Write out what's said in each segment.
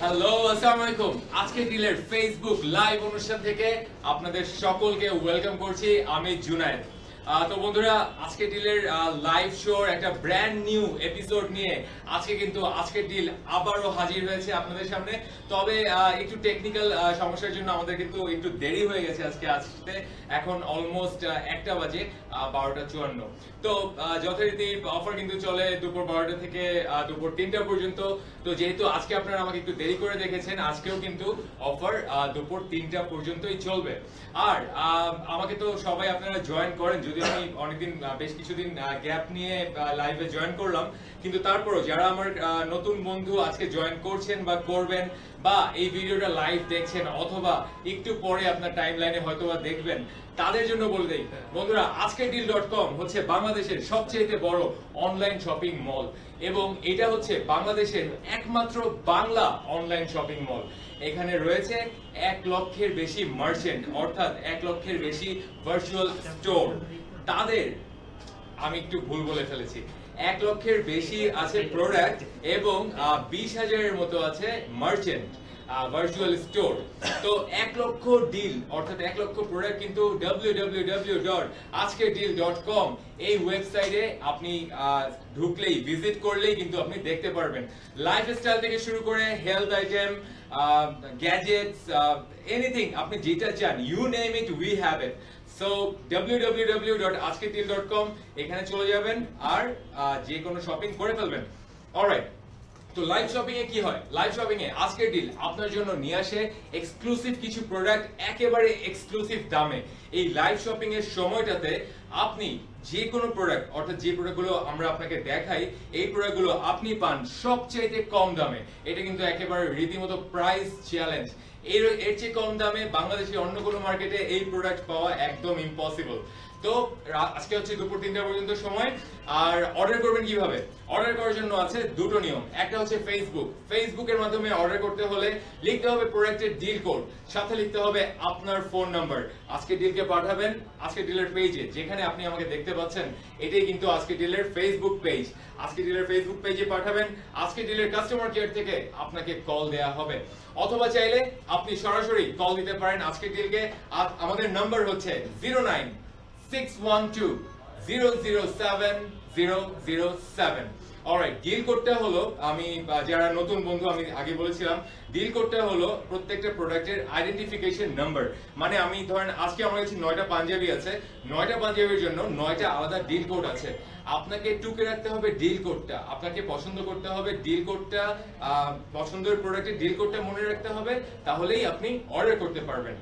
Hello, আসসালামু আলাইকুম। আজকে ডিলের ফেসবুক লাইভ অনুষ্ঠান থেকে আপনাদের সকলকে ওয়েলকাম করছি। আমি জুনায়েদ। তো বন্ধুরা, আজকে ডিলের লাইভ শোর একটা ব্র্যান্ড নিউ এপিসোড নিয়ে আজকে কিন্তু আজকে ডিল আবারও হাজির হয়েছে আপনাদের সামনে। তবে একটু টেকনিক্যাল সমস্যার জন্য আমাদের কিন্তু একটু দেরি হয়ে গেছে আজকে আসতে। এখন অলমোস্ট 1টা বাজে, 12:54। তো যথারীতি অফার কিন্তু চলে দুপুর 12টা থেকে দুপুর 3টা পর্যন্ত। তো যেহেতু আজকে আপনারা আমাকে একটু দেরি করে দেখেছেন, আজকেও কিন্তু অফার দুপুর 3টা পর্যন্তই চলবে। আর আমাকে তো সবাই আপনারা জয়েন করেন, যদিও আমি অনেকদিন বেশ কিছুদিন গ্যাপ নিয়ে লাইভে জয়েন করলাম, কিন্তু তারপরও যারা আমার নতুন বন্ধু আজকে জয়েন করছেন বা করবেন, বা এই ভিডিওটা লাইভ দেখছেন অথবা একটু পরে আপনার টাইমলাইনে হয়তোবা দেখবেন, তাদের জন্য বলে দেই বন্ধুরা, আজকেডিল.com হচ্ছে বাংলাদেশের সবচেয়ে বড় অনলাইন শপিং মল, এবং এটা হচ্ছে বাংলাদেশের একমাত্র বাংলা অনলাইন শপিং মল। এখানে রয়েছে 1 লক্ষের বেশি মার্চেন্ট, অর্থাৎ 1 লক্ষের বেশি ভার্চুয়াল স্টোর। তাদের আমি একটু ভুল বলে ফেলেছি, 1 লক্ষের বেশি আছে প্রোডাক্ট এবং 20,000-এর মতো আছে মার্চেন্ট ভার্চুয়াল স্টোর। তো 1 লক্ষ ডিল অর্থাৎ 1 লক্ষ প্রোডাক্ট কিন্তু www.ajkedeal.com এই ওয়েবসাইটে আপনি ঢুকলেই, ভিজিট করলেই কিন্তু আপনি দেখতে পারবেন। লাইফস্টাইল থেকে শুরু করে হেলথ আইটেম, গ্যাজেটস, এনিথিং আপনি যেটা চান, you name it, we have it. So www.ajkedeal.com এখানে চলে যাবেন আর যে কোনো শপিং করে ফেলবেন। অলরাইট, তো লাইভ শপিং এ কি হয়? লাইভ শপিং এ আজকের ডিল আপনার জন্য নিয়ে আসে এক্সক্লুসিভ কিছু প্রোডাক্ট একেবারে এক্সক্লুসিভ দামে। এই লাইভ শপিং এর সময়টাতে আপনি যে কোনো প্রোডাক্ট, অর্থাৎ যে প্রোডাক্টগুলো আমরা আপনাকে দেখাই, এই প্রোডাক্টগুলো আপনি পান সবচাইতে কম দামে। এটা কিন্তু একেবারে রীতিমতো প্রাইস চ্যালেঞ্জ। এর চেয়ে কম দামে বাংলাদেশের অন্য কোনো মার্কেটে এই প্রোডাক্ট পাওয়া একদম ইম্পসিবল। তো আজকে হচ্ছে দুপুর 3টা পর্যন্ত সময়। আর অর্ডার করবেন কিভাবে? অর্ডার করার জন্য আছে দুটো নিয়ম। একটা হচ্ছে ফেসবুকের মাধ্যমে অর্ডার করতে হলে লিখতে হবে প্রোডাক্টের ডিল কোড, সাথে লিখতে হবে আপনার ফোন নাম্বার। আজকে ডিলকে পাঠাবেন আজকে ডিলের পেজে, যেখানে আপনি আমাকে দেখতে পাচ্ছেন, এটাই কিন্তু আজকে ডিলের ফেসবুক পেজ। আজকে ডিলের ফেসবুক পেজে পাঠাবেন, আজকে ডিলের কাস্টমার কেয়ার থেকে আপনাকে কল দেয়া হবে, অথবা চাইলে আপনি সরাসরি কল দিতে পারেন আজকে ডিলকে। আমাদের নাম্বার হচ্ছে 09612007 অলরাইট। ডিল কোডটা হলো, আমি যারা নতুন বন্ধু, আমি আগে বলেছিলাম, ডিল কোডটা হলো প্রত্যেকটা প্রোডাক্টের আইডেন্টিফিকেশন নাম্বার। মানে আমি ধরেন আজকে আমার কাছে 9টা পাঞ্জাবি আছে, 9টা পাঞ্জাবির জন্য 9টা আলাদা ডিল কোড আছে। আপনাকে টুকে রাখতে হবে ডিল কোডটা, আপনাকে পছন্দ করতে হবে ডিল কোডটা, পছন্দের প্রোডাক্টের ডিল কোডটা মনে রাখতে হবে, তাহলেই আপনি অর্ডার করতে পারবেন।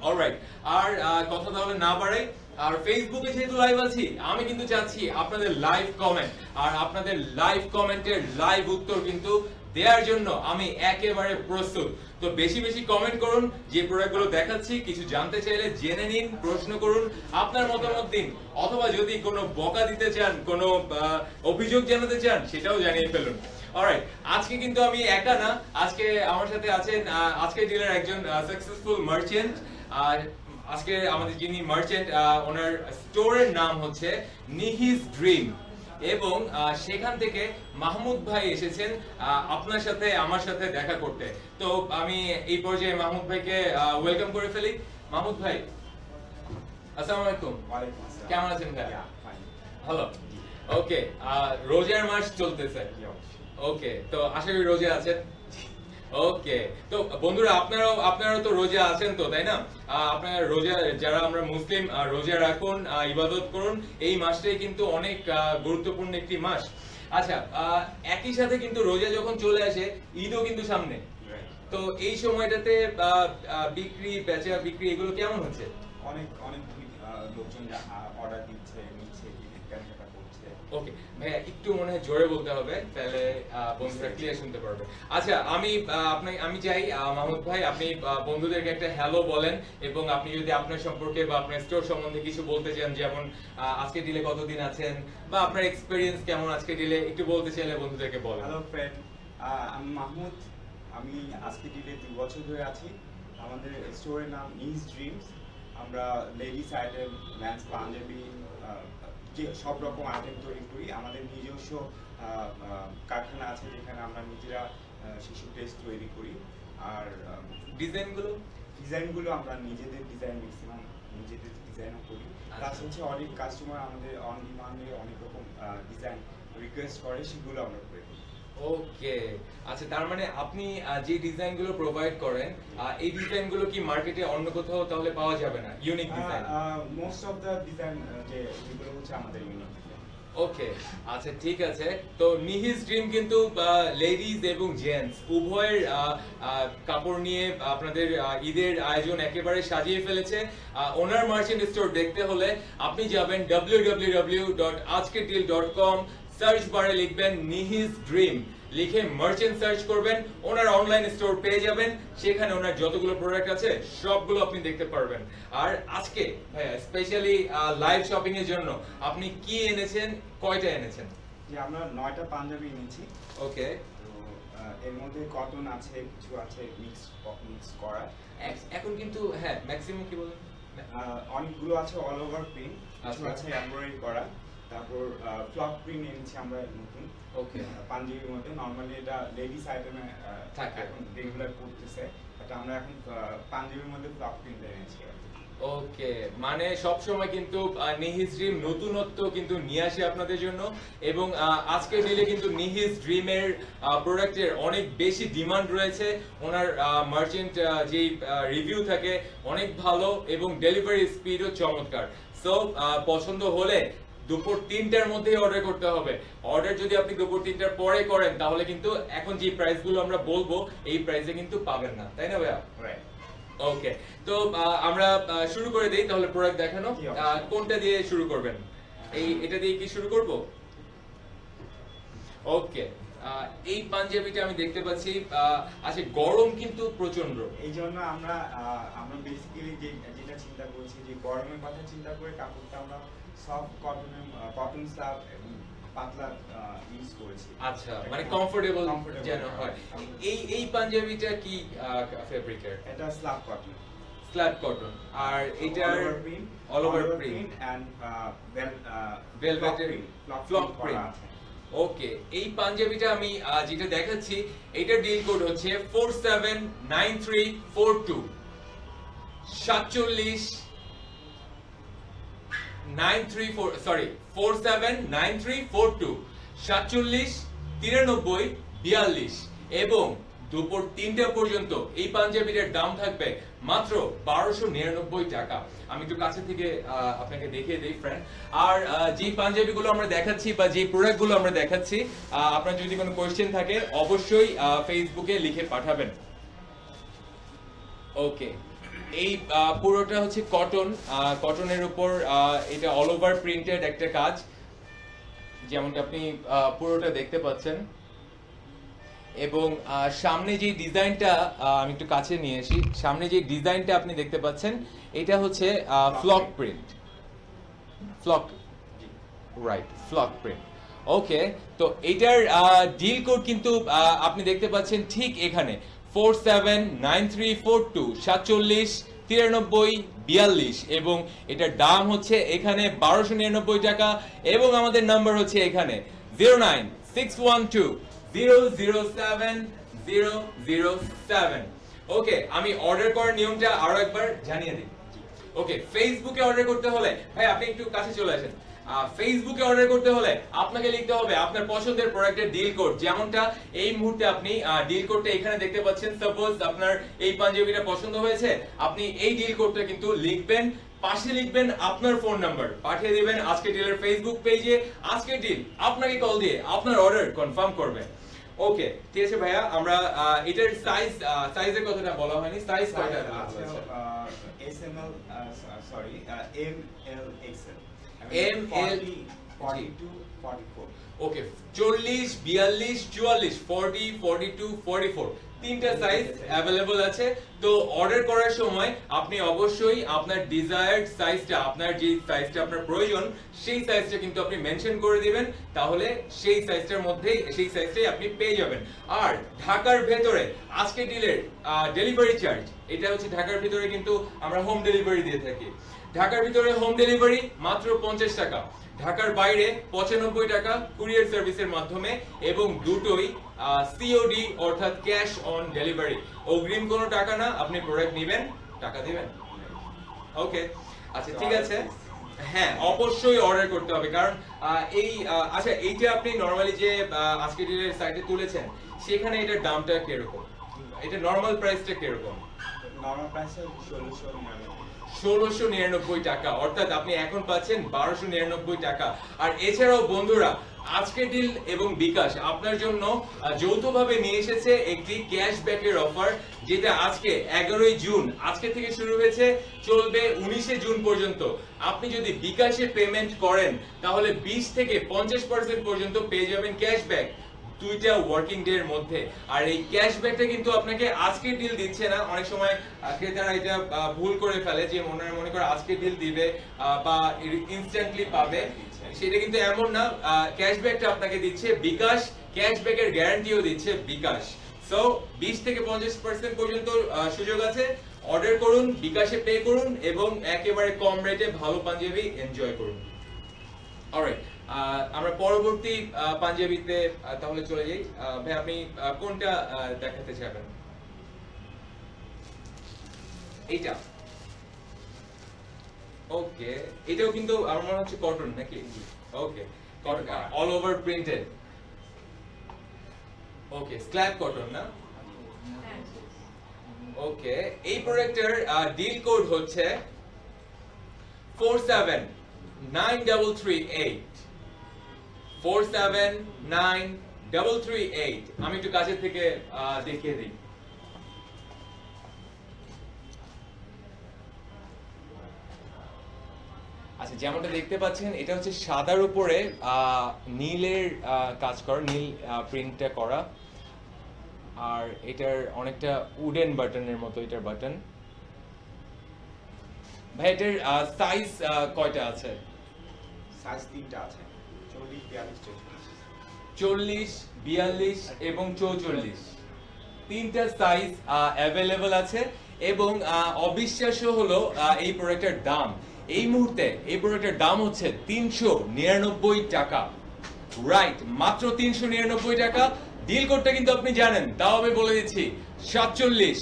অলরাইট, আর কথা তাহলে না বাড়াই, আর ফেসবুকে যেহেতু লাইভ আছি, আমি কিন্তু চাচ্ছি আপনাদের লাইভ কমেন্ট, আর আপনাদের লাইভ কমেন্টের লাইভ উত্তর কিন্তু দেওয়ার জন্য আমি একেবারে প্রস্তুত। তো বেশি বেশি কমেন্ট করুন, যে প্রোডাক্টগুলো দেখাচ্ছি কিছু জানতে চাইলে জেনে নিন, প্রশ্ন করুন, আপনার মতামত দিন, অথবা যদি কোনো বকা দিতে চান, কোনো অভিযোগ জানাতে চান, সেটাও জানিয়ে ফেলুন। অলরাইট, আজকে কিন্তু আমি একা না, আজকে আমার সাথে আছেন আজকে ডিলার একজন সাকসেসফুল মার্চেন্ট। আর আজকে আমাদের যিনি মার্চেন্ট, ওনার স্টোরের নাম হচ্ছে নিহিজ ড্রিম, এবং সেখান থেকে মাহমুদ ভাই এসেছেন আপনার সাথে আমার সাথে দেখা করতে। তো আমি এই পর্যায়ে মাহমুদ ভাইকে ওয়েলকাম করে ফেলি। মাহমুদ ভাই, আসসালামু আলাইকুম। কেমন আছেন ভাই? ভালো। ওকে, রোজার মাস চলতেছে। ওকে, তো আশা করি রোজা আছেন। ওকে, তো বন্ধুরা, আপনারাও তো রোজা আছেন তো, তাই না? আপনারা রোজা, যারা আমরা মুসলিম, রোজা রাখুন, ইবাদত করুন। এই মাসটাই কিন্তু অনেক গুরুত্বপূর্ণ একটি মাস। আচ্ছা, একই সাথে কিন্তু রোজা যখন চলে আসে, ঈদও কিন্তু সামনে। তো এই সময়টাতে বিক্রি, বেচা বিক্রি এগুলো কেমন হচ্ছে? অনেক অনেক লোকজন অর্ডার দিচ্ছে, নিচ্ছে, কেনাকাটা করছে। ওকে ভাইয়া, একটু মনে হয় জোরে বলতে হবে, তাহলে বন্ধুরা ক্লিয়ার শুনতে পারবে। আচ্ছা, আমি চাই মাহমুদ ভাই, আপনি বন্ধুদেরকে একটা হ্যালো বলেন, এবং আপনি যদি আপনার সম্পর্কে বা আপনার স্টোর সম্বন্ধে কিছু বলতে চান, যেমন আজকে ডিলে কতদিন আছেন, বা আপনার এক্সপেরিয়েন্স কেমন আজকে ডিলে, একটু বলতে চাইলে বন্ধুদেরকে বলেন। হ্যালো ফ্রেন্ড, আমি মাহমুদ। আমি আজকে ডিলে 2 বছর ধরে আছি। আমাদের স্টোরের নাম নিজ ড্রিমস। আমরা লেডিস আইটেম, ম্যান্স পাঞ্জাবি, যে সব রকম আইটেম তৈরি করি। আমাদের নিজস্ব কারখানা আছে, যেখানে আমরা নিজেরা শিশু টেস্ট তৈরি করি। আর ডিজাইনগুলো আমরা নিজেদের ডিজাইন ম্যাক্সিমাম নিজেদের ডিজাইনও করি। আচ্ছা। প্লাস হচ্ছে অনেক কাস্টমার আমাদের অন ডিমান্ডে অনেক রকম ডিজাইন রিকোয়েস্ট করে, সেগুলো আমরা করে দিই। ওকে, আচ্ছা, তার মানে আপনি যে ডিজাইনগুলো প্রোভাইড করেন এই ডিজাইনগুলো কি মার্কেটে অন্য কোথাও তাহলে পাওয়া যাবে না, unique design? Most of the design যেগুলো হচ্ছে আমাদের ইউনিক ডিজাইন। ওকে, আচ্ছা, ঠিক আছে। তো নিহিস ড্রিম কিন্তু লেডিজ এবং জেন্টস উভয়ের কাপড় নিয়ে আপনাদের ঈদের আয়োজন একেবারে সাজিয়ে ফেলেছে। ওনার মার্চেন্ট স্টোর দেখতে হলে আপনি যাবেন www.ajkedeal.com, সার্চ বারে লিখবেন নিহিস ড্রিম, লিখে মার্চেন্ট সার্চ করবেন, ওনার অনলাইন স্টোর পেয়ে যাবেন। সেখানে ওনার যতগুলো প্রোডাক্ট আছে সবগুলো আপনি দেখতে পারবেন। আর আজকে ভাইয়া স্পেশালি লাইভ শপিং এর জন্য আপনি কি এনেছেন, কয়টা এনেছেন? যে আমরা 9টা পাঞ্জাবি এনেছি। ওকে, তো এর মধ্যে কটন আছে, কিছু আছে মিক্স করা। এখন কিন্তু হ্যাঁ ম্যাক্সিমাম কি বলেন, অনেকগুলো আছে অল ওভার প্রিন্ট, কিছু আছে এমব্রয়ডারি করা। তারপর ফ্লক প্রিন্ট এনেছি আমরা নতুন। ওকে, পাঞ্জাবির মধ্যে নরমালি এটা লেডিস আইটেমে থাকে। এখন রেগুলার পড়তেছে, বাট আমরা এখন পাঞ্জাবির মধ্যে ফ্লক প্রিন্ট এনেছি। ওকে, মানে সব সময় কিন্তু নিহিস ড্রিম নতুনত্ব কিন্তু নিয়ে আসে আপনাদের জন্য। এবং আজকের ডিলে কিন্তু নিহিস ড্রিমের প্রোডাক্টের অনেক বেশি ডিমান্ড রয়েছে। ওনার মার্চেন্ট যেই রিভিউ থাকে অনেক ভালো এবং ডেলিভারি স্পিডও চমৎকার। সো পছন্দ হলে দুপুর 3টার মধ্যেই অর্ডার করতে হবে। অর্ডার যদি আপনি দুপুর 3টার পরে করেন তাহলে কিন্তু এখন যে প্রাইসগুলো আমরা বলবো এই প্রাইসে কিন্তু পাবেন না, তাই না ভাইয়া? রাইট। ওকে, তো আমরা শুরু করে দেই তাহলে প্রোডাক্ট দেখানো। কোনটা দিয়ে শুরু করবেন? এটা দিয়ে কি শুরু করব? ওকে, এই পাঞ্জাবিটা আমি দেখতে পাচ্ছি আচ্ছা, গরম কিন্তু প্রচন্ড। এই জন্য আমরা বেসিক্যালি যেটা চিন্তা করছি যে গরমের কথা চিন্তা করে কাপড়টা আমরা সফট কটন স্লাব পাতলা ইউজ করেছি। আচ্ছা, মানে কমফোর্টেবল যেন হয়। এই পাঞ্জাবিটা কি ফেব্রিকের? এটা স্লাব কটন। Slub cotton. আর এটার অল ওভার প্রিন্ট এন্ড ভেলভেটের ফ্লক করা প্রিন্ট। আছে। ওকে, এই পাঞ্জাবিটা আমি যেটা দেখাচ্ছি এটার ডিল কোড হচ্ছে 479342 479342 479342 এবং দুপুর 3টা পর্যন্ত এই পাঞ্জাবিটার দাম থাকবে মাত্র 1299 টাকা। আমি একটু কাছে থেকে আপনাকে দেখিয়ে দেই ফ্রেন্ড। আর যে পাঞ্জাবিগুলো আমরা দেখাচ্ছি বা যে প্রোডাক্টগুলো আমরা দেখাচ্ছি, আপনার যদি কোনো কোয়েশ্চেন থাকে অবশ্যই ফেসবুকে লিখে পাঠাবেন। ওকে, এই পুরোটা হচ্ছে কটনের উপর এটা অল ওভার প্রিন্টেড একটা কাজ, যেমনটা আপনি পুরোটা দেখতে পাচ্ছেন। এবং সামনে যে ডিজাইনটা আমি একটু কাছে নিয়ে আসি, সামনে যে ডিজাইনটা আপনি দেখতে পাচ্ছেন এটা হচ্ছে flock print. Flock print. Okay, তো এটার ডিল কোড কিন্তু আপনি দেখতে পাচ্ছেন ঠিক এখানে 479342 479342 এবং এটার দাম হচ্ছে এখানে 1299 টাকা। এবং আমাদের নাম্বার হচ্ছে এখানে 09612007007। ওকে, আমি অর্ডার করার নিয়মটা আরো একবার জানিয়ে দিই। ওকে, ফেসবুকে অর্ডার করতে হলে ভাই আপনি একটু কাছে চলে আসেন। ফেসবুকে অর্ডার করতে হলে আপনাকে লিখতে হবে আপনার পছন্দের প্রোডাক্টের ডিল কোড, যেমনটা এই মুহূর্তে আপনি ডিল কোডটা এখানে দেখতে পাচ্ছেন। সাপোজ আপনার এই পাঞ্জাবিটা পছন্দ হয়েছে, আপনি এই ডিল কোডটা কিন্তু লিখবেন, পাশে লিখবেন আপনার ফোন নাম্বার, পাঠিয়ে দিবেন আজকে ডিলের ফেসবুক পেজে। আজকে ডিল আপনাকে কল দিয়ে আপনার অর্ডার কনফার্ম করবে। ওকে, ঠিক আছে ভাইয়া, আমরা এটার সাইজের কথাটা বলা হয়নি, সাইজ কয়টা আছে? SML sorry ML XL ML 42 44। ওকে, 40 42 44 40 42 44 তিনটা সাইজ अवेलेबल আছে। তো অর্ডার করার সময় আপনি অবশ্যই আপনার ডিজায়ার্ড সাইজটা, আপনার যে সাইজটা আপনার প্রয়োজন সেই সাইজটা কিন্তু আপনি মেনশন করে দিবেন, তাহলে সেই সাইজটার মধ্যেই সেই সাইজটাই আপনি পেয়ে যাবেন। আর ঢাকার ভেতরে আজকে ডিলের ডেলিভারি চার্জ, এটা হচ্ছে ঢাকার ভিতরে কিন্তু আমরা হোম ডেলিভারি দিয়ে থাকি। ঢাকার ভিতরে হোম ডেলিভারি মাত্র 50 টাকা, ঢাকার বাইরে 95 টাকা কুরিয়ার সার্ভিসের মাধ্যমে, এবং দুটোই সিওডি অর্থাৎ ক্যাশ অন ডেলিভারি। অগ্রিম কোনো টাকা না, আপনি প্রোডাক্ট নেবেন টাকা দিবেন। ওকে, আচ্ছা ঠিক আছে। হ্যাঁ, অবশ্যই অর্ডার করতে হবে, কারণ আচ্ছা এইটা আপনি নরমালি যে আজকে ডিলের সাইটে তুলেছেন সেখানে এটার দামটা কিরকম, এটা নরমাল প্রাইসটা কিরকম? Normal price 1699। 1699 টাকা, অর্থাৎ আপনি এখন পাচ্ছেন 1299 টাকা। আর এছাড়াও বন্ধুরা, আজকের ডিল এবং বিকাশ আপনার জন্য যৌথভাবে নিয়ে এসেছে একটি ক্যাশব্যাকের অফার, যেটা আজকে 11ই জুন আজকে থেকে শুরু হয়েছে, চলবে 19শে জুন পর্যন্ত। আপনি যদি বিকাশে পেমেন্ট করেন তাহলে 20 থেকে 50% পর্যন্ত পেয়ে যাবেন ক্যাশব্যাক 2টা ওয়ার্কিং ডে এর মধ্যে। আর এই ক্যাশব্যাকটা কিন্তু আপনাকে আজকে ডিল দিচ্ছে না, অনেক সময় ক্রেতারা এটা ভুল করে ফেলে যে মনে করে আজকে ডিল দিবে বা ইনস্ট্যান্টলি পাবে, সেটা কিন্তু এমন না। ক্যাশব্যাকটা আপনাকে দিচ্ছে বিকাশ, ক্যাশব্যাকের গ্যারান্টিও দিচ্ছে বিকাশ। সো 20 থেকে 50% পর্যন্ত সুযোগ আছে। অর্ডার করুন, বিকাশে পে করুন এবং একেবারে কম রেটে ভালো পাঞ্জাবি এনজয় করুন। অলরাইট, আমরা পরবর্তী পাঞ্জাবিতে তাহলে চলে যাই। ভাই আপনি কোনটা দেখাতে চাইবেন? এইটা। ওকে, এটাও কিন্তু আমার মনে হচ্ছে কটন নাকি? ওকে, কটন, অল ওভার প্রিন্টেড। ওকে, স্ল্যাব কটন না? ওকে, এই প্রোডাক্টের ডিল কোড হচ্ছে 479338। 479338। আমি একটু কাছে থেকে দেখিয়ে দিই। আচ্ছা, যেমনটা দেখতে পাচ্ছেন এটা হচ্ছে সাদার উপরে নীলের কাজ করা, নীল প্রিন্টটা করা, আর এটার অনেকটা উডেন বাটনের মতো এটার বাটন। ভাই এটার সাইজ কয়টা আছে? সাইজ 3টা আছে, 40, 42, 44। 40, 42 এবং 44, 3টা সাইজ অ্যাভেলেবল আছে। এবং অবিশ্বাস্য হলো এই প্রোডাক্টের দাম, এই মুহূর্তে এই প্রোডাক্টের দাম হচ্ছে 399 টাকা। রাইট, মাত্র 399 টাকা। ডিল কোডটা কিন্তু আপনি জানেন, তাও আমি বলে দিচ্ছি, 47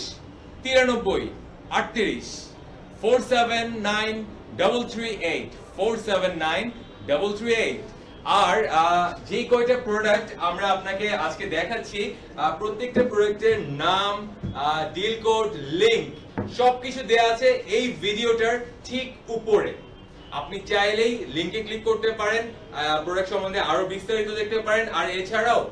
93 38 479338 479338। আর যে কয়টা প্রোডাক্ট আমরা আপনাকে আজকে দেখাচ্ছি, প্রত্যেকটা প্রোডাক্টের নাম, ডিল কোড, লিংক সবকিছু দেয়া আছে এই ভিডিওটার ঠিক উপরে। আপনি চাইলেই লিংকে ক্লিক করতে পারেন, প্রোডাক্ট সম্বন্ধে আরো বিস্তারিত দেখতে পারেন। আর এছাড়াও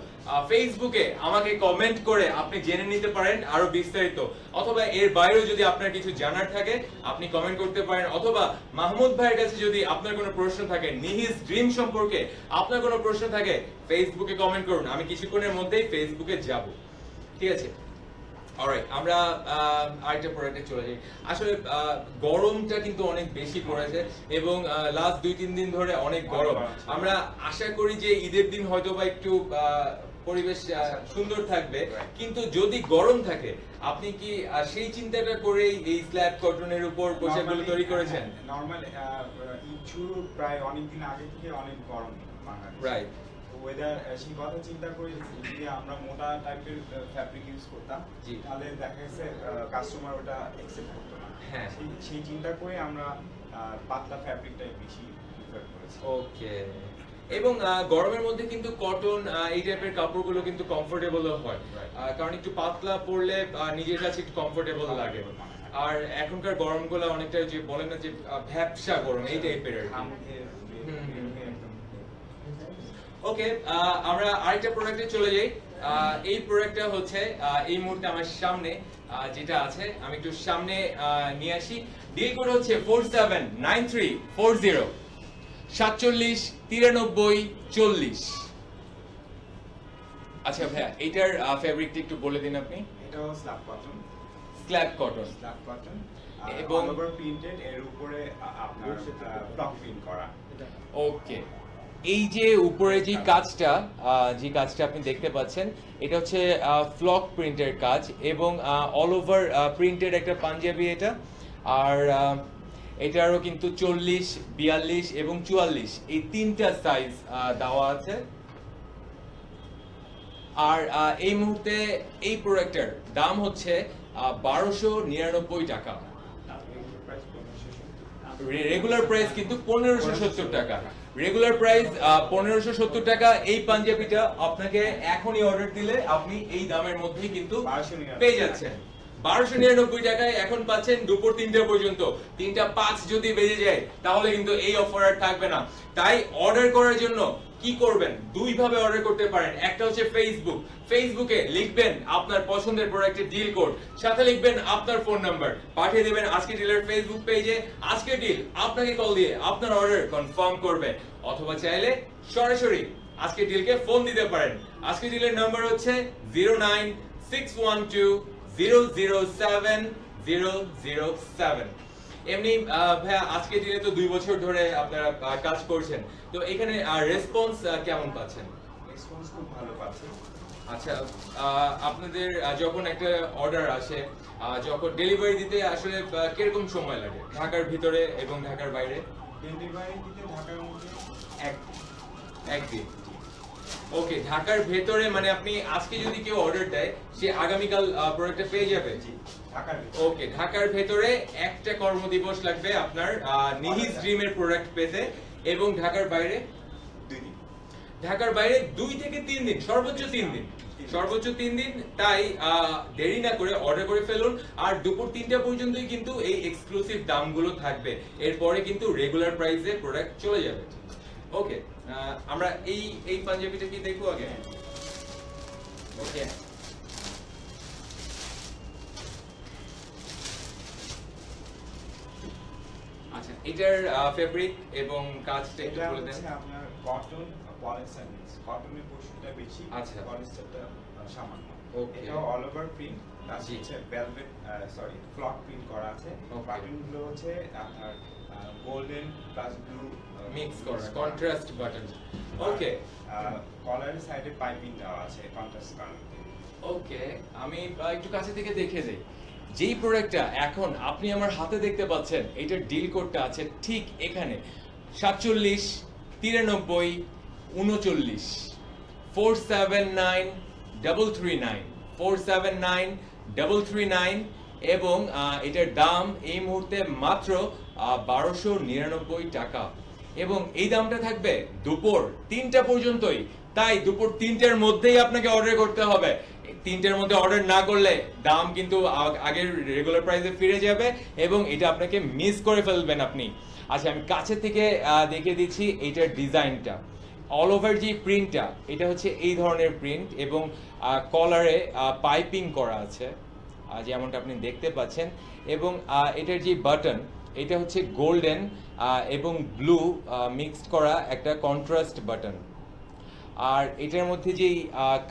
ফেসবুকে আমাকে কমেন্ট করে আপনি জেনে নিতে পারেন আরো বিস্তারিত, অথবা এর বাইরেও যদি আপনার কিছু জানার থাকে আপনি কমেন্ট করতে পারেন, অথবা মাহমুদ ভাইয়ের কাছে যদি আপনার কোনো প্রশ্ন থাকে, নিহিজ ড্রিম সম্পর্কে আপনার কোনো প্রশ্ন থাকে, ফেসবুকে কমেন্ট করুন, আমি কিছুক্ষণের মধ্যেই ফেসবুকে যাব। ঠিক আছে? অলরাইট, আমরা আরেকটা প্রোডাক্টে চলে যাই। আসলে গরমটা কিন্তু অনেক বেশি পড়েছে এবং লাস্ট 2-3 দিন ধরে অনেক গরম। আমরা আশা করি যে ঈদের দিন হয়তো বা একটু পরিবেশ সুন্দর থাকবে, কিন্তু যদি গরম থাকে আপনি কি সেই চিন্তাটা করে এই স্ল্যাব কটনের উপর পোশাকগুলো তৈরি করেছেন? নরমাল ঈদ শুরু প্রায় অনেকদিন আগে থেকে অনেক গরম বাংলাদেশে। রাইট, ওয়েদার সেই কথা চিন্তা করে যদি আমরা মোটা টাইপের ফ্যাব্রিক ইউজ করতাম তাহলে দেখা গেছে কাস্টমার ওটা অ্যাকসেপ্ট করতো না। হ্যাঁ, সেই চিন্তা করে আমরা পাতলা ফ্যাব্রিকটাই বেশি প্রিফার করেছি। ওকে। এবং গরমের মধ্যে কিন্তু কটন এই টাইপের কাপড়গুলো কিন্তু কমফোর্টেবল হয়, কারণ একটু পাতলা পরলে নিজের কাছে একটু কমফোর্টেবল লাগে। আর এখনকার গরমগুলো অনেকটা যে বলে না যে ভ্যাপসা গরম, এই টাইপের আর কি। ওকে, আমরা আরেকটা প্রোডাক্টে চলে যাই। এই প্রোডাক্টটা হচ্ছে এই মুহূর্তে আমার সামনে যেটা আছে, আমি একটু সামনে নিয়ে আসি। ডিল কোড হচ্ছে 479340 479340। আচ্ছা ভাইয়া, এইটার ফেব্রিকটা একটু বলে দিন আপনি। এটাও slab cotton. Slub cotton. Slub cotton এবং অল ওভার প্রিন্টেড, এর উপরে আপনার ব্লক প্রিন্ট করা। ওকে, এই যে উপরে যে কাজটা আপনি দেখতে পাচ্ছেন, এটা হচ্ছে ফ্লক প্রিন্টের কাজ এবং অল ওভার প্রিন্টেড একটা পাঞ্জাবি এটা। আর এটারও কিন্তু 40, 42 এবং 44 এই তিনটা সাইজ দেওয়া আছে। আর এই মুহূর্তে এই প্রোডাক্টের দাম হচ্ছে 1299 টাকা। রেগুলার প্রাইস কিন্তু 1570 টাকা। রেগুলার প্রাইস 1570 টাকা। এই পাঞ্জাবিটা আপনাকে এখনই অর্ডার দিলে আপনি এই দামের মধ্যেই কিন্তু পেয়ে যাচ্ছেন। 1299 টাকায় এখন পাচ্ছেন দুপুর 3টা পর্যন্ত। 3:05 যদি বেজে যায় তাহলে কিন্তু এই অফার আর থাকবে না। তাই অর্ডার করার জন্য কি করবেন? দুই ভাবে অর্ডার করতে পারেন। একটা হচ্ছে ফেসবুকে লিখবেন আপনার পছন্দের প্রোডাক্টের ডিল কোড, সাথে লিখবেন আপনার ফোন নাম্বার, পাঠিয়ে দিবেন আজকে ডিলের ফেসবুক পেজে। আজকে ডিল আপনাকে কল দিয়ে আপনার অর্ডার কনফার্ম করবে। অথবা চাইলে সরাসরি আজকে ডিলকে ফোন দিতে পারেন। আজকে ডিলের নাম্বার হচ্ছে 09612007007। এমনি ভাইয়া আজকে দিনে তো 2 বছর ধরে আপনারা কাজ করছেন, তো এখানে রেসপন্স কেমন পাচ্ছেন? রেসপন্স খুব ভালো পাচ্ছি। আচ্ছা, আপনাদের যখন একটা অর্ডার আসে, যখন ডেলিভারি দিতে আসলে কিরকম সময় লাগে ঢাকার ভিতরে এবং ঢাকার বাইরে? ডেলিভারি দিতে ঢাকার মধ্যে একদিন। ওকে, ঢাকার ভেতরে মানে আপনি আজকে যদি কেউ অর্ডার দেয় সে আগামীকাল প্রোডাক্টটা পেয়ে যাবে? জি, ঢাকার ভিতরে। ওকে, ঢাকার ভেতরে একটা কর্মদিবস লাগবে আপনার নিহিজ ড্রিমের প্রোডাক্ট পেতে, এবং ঢাকার বাইরে 2 দিন। ঢাকার বাইরে 2 থেকে 3 দিন, সর্বোচ্চ 3 দিন। সর্বোচ্চ 3 দিন। তাই দেরি না করে অর্ডার করে ফেলুন। আর দুপুর 3টা পর্যন্তই কিন্তু এই এক্সক্লুসিভ দামগুলো থাকবে। এরপরে কিন্তু রেগুলার প্রাইসে প্রোডাক্ট চলে যাবে। ওকে, আমরা এই পাঞ্জাবিটা কি দেখবো আগে? ওকে, আচ্ছা, এটার ফেব্রিক এবং কাজটা একটু এটা বলে দেন। হচ্ছে আপনার কটন পলিস্টার মিক্স। কটনের পোর্শনটা বেশি, আচ্ছা। পলিস্টারটা সামান্য। Okay. এটা অল ওভার প্রিন্ট, প্লাস জি। হচ্ছে ভেলভেট ফ্লক প্রিন্ট করা আছে। Okay. বাটনগুলো হচ্ছে আপনার গোল্ডেন প্লাস ব্লু মিক্স করা কন্ট্রাস্ট বাটন। ওকে, কলারের সাইডে পাইপিং দেওয়া আছে কন্ট্রাস্ট কালার। ওকে, আমি একটু কাছে থেকে দেখে দেই। যেই প্রোডাক্টটা এখন আপনি আমার হাতে দেখতে পাচ্ছেন, এটার ডিল কোডটা আছে ঠিক এখানে 47 93 39 479339 479339, এবং এটার দাম এই মুহূর্তে মাত্র 1299 টাকা। এবং এই দামটা থাকবে দুপুর 3টা পর্যন্তই। তাই দুপুর 3টার মধ্যেই আপনাকে অর্ডার করতে হবে। 3টার মধ্যে অর্ডার না করলে দাম কিন্তু আগের রেগুলার প্রাইসে ফিরে যাবে এবং এটা আপনাকে মিস করে ফেলবেন আপনি। আচ্ছা, আমি কাছে থেকে দেখিয়ে দিচ্ছি এইটার ডিজাইনটা। অল ওভার যে প্রিন্টটা, এটা হচ্ছে এই ধরনের প্রিন্ট, এবং কলারে পাইপিং করা আছে যেমনটা আপনি দেখতে পাচ্ছেন। এবং এটার যে বাটন, এটা হচ্ছে গোল্ডেন এবং ব্লু মিক্সড করা একটা কন্ট্রাস্ট বাটন। আর এটার মধ্যে যেই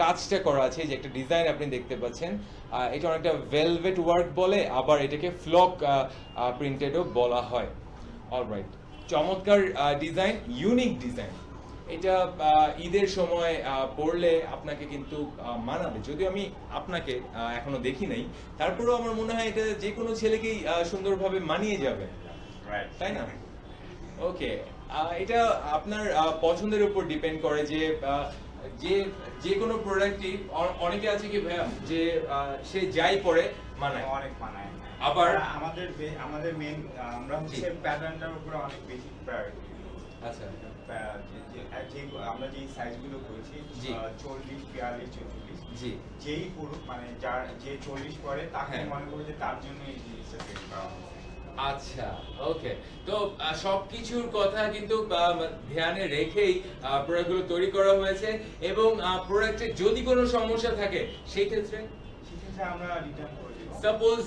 কাজটা করা আছে, যে একটা ডিজাইন আপনি দেখতে পাচ্ছেন, এটা অনেকটা ভেলভেট ওয়ার্ক বলে, আবার এটাকে ফ্লক প্রিন্টেডও বলা হয়। অলরাইট, চমৎকার ডিজাইন, ইউনিক ডিজাইন। এটা ঈদের সময় পরলে আপনাকে কিন্তু মানাবে। যদিও আমি আপনাকে এখনো দেখি নাই, তারপরেও আমার মনে হয় এটা যে কোনো ছেলেকেই সুন্দরভাবে মানিয়ে যাবে, তাই না? ওকে, এটা আপনার পছন্দের উপর ডিপেন্ড করে যে যে কোনো প্রোডাক্টই। অনেকে আছে কি ভাইয়া যে সে যাই পরে মানায়, অনেক মানায়। আবার আমাদের মেন আমরা হচ্ছে প্যাটার্নটার উপরে অনেক বেশি প্রায়োরিটি। আচ্ছা, আমরা যে সাইজগুলো করেছি 40 42 44, জি, যেই পুরুষ মানে যার যে 40 পরে তাকে মনে করবে যে তার জন্য এই জিনিসটা তৈরি করা হয়েছে। আচ্ছা, ওকে। তো সবকিছুর কথা কিন্তু ধ্যানে রেখেই প্রোডাক্টগুলো তৈরি করা হয়েছে, এবং প্রোডাক্টে যদি কোনো সমস্যা থাকে সেই ক্ষেত্রে আমরা রিটার্ন করে দেব। সাপোজ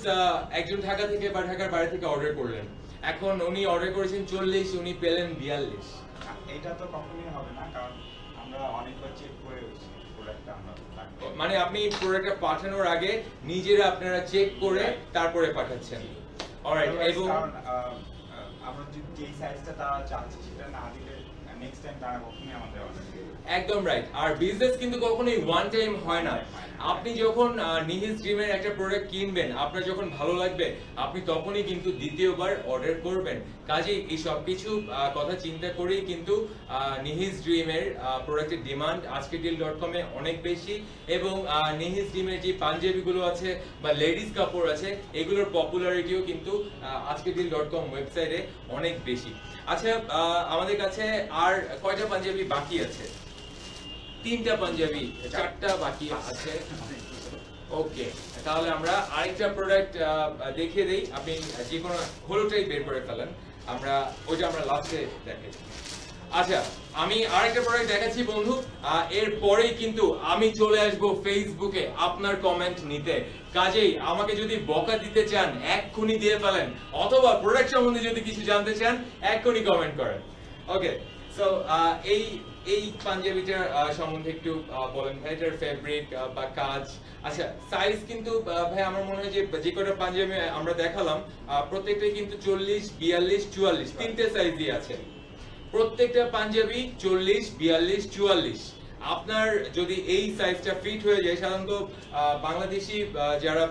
একজন ঢাকা থেকে বা ঢাকার বাইরে থেকে অর্ডার করলেন, এখন উনি অর্ডার করেছেন 40, উনি পেলেন 42। এটা তো কখনোই হবে না, কারণ আমরা অনেকবার চেক করে প্রোডাক্টটা আমরা মানে আপনি প্রোডাক্টটা পাঠানোর আগে নিজেরা আপনারা চেক করে তারপরে পাঠাচ্ছেন। অলরাইট, এবং আমরা যে সাইজটা তারা চাচ্ছে সেটা না দিলে নেক্সট টাইম তারা কখনোই আমাদের অর্ডার দেবে। একদম রাইট। আর বিজনেস কিন্তু কখনোই ওয়ান টাইম হয় না। আপনি যখন নিহিস ড্রিমের একটা প্রোডাক্ট কিনবেন, আপনার যখন ভালো লাগবে, আপনি তখনই কিন্তু দ্বিতীয়বার অর্ডার করবেন। কাজেই এই সবকিছু কথা চিন্তা করেই কিন্তু নিহিস ড্রিমের প্রোডাক্টের ডিমান্ড আজকেডিল.com এ অনেক বেশি, এবং নিহিস ড্রিমের যে পাঞ্জাবিগুলো আছে বা লেডিস কাপড় আছে, এগুলোর পপুলারিটিও কিন্তু আজকেডিল.com ওয়েবসাইটে অনেক বেশি। আচ্ছা, আমাদের কাছে আর কয়টা পাঞ্জাবি বাকি আছে? 3টা পাঞ্জাবি, 4টা বাকি আছে। ওকে, তাহলে আমরা আরেকটা প্রোডাক্ট দেখিয়ে দেই। আপনি যে কোনো হলুদটাই বের করে ফেলেন, আমরা লাস্টে দেখাই। আচ্ছা, আমি আরেকটা প্রোডাক্ট দেখাচ্ছি বন্ধু। এরপরেই কিন্তু আমি চলে আসব ফেসবুকে আপনার কমেন্ট নিতে। কাজেই আমাকে যদি বকা দিতে চান এক্ষুনি দিয়ে ফেলেন, অথবা প্রোডাক্ট সম্বন্ধে যদি কিছু জানতে চান এক্ষুনি কমেন্ট করেন। ওকে, সো এই পাঞ্জাবিটার সম্বন্ধে একটু বলেন ভাই, এটার ফেব্রিক বা কাজ। আচ্ছা, সাইজ কিন্তু ভাই আমার মনে হয় যে কটা পাঞ্জাবি আমরা দেখালাম প্রত্যেকটাই কিন্তু 40, 42, 44 তিনটে সাইজই আছে। প্রত্যেকটা পাঞ্জাবি 40, 42, 44। আপনার যদি এই সাইজটা ফিট হয়ে যায়, সাধারণত বাংলাদেশি যারা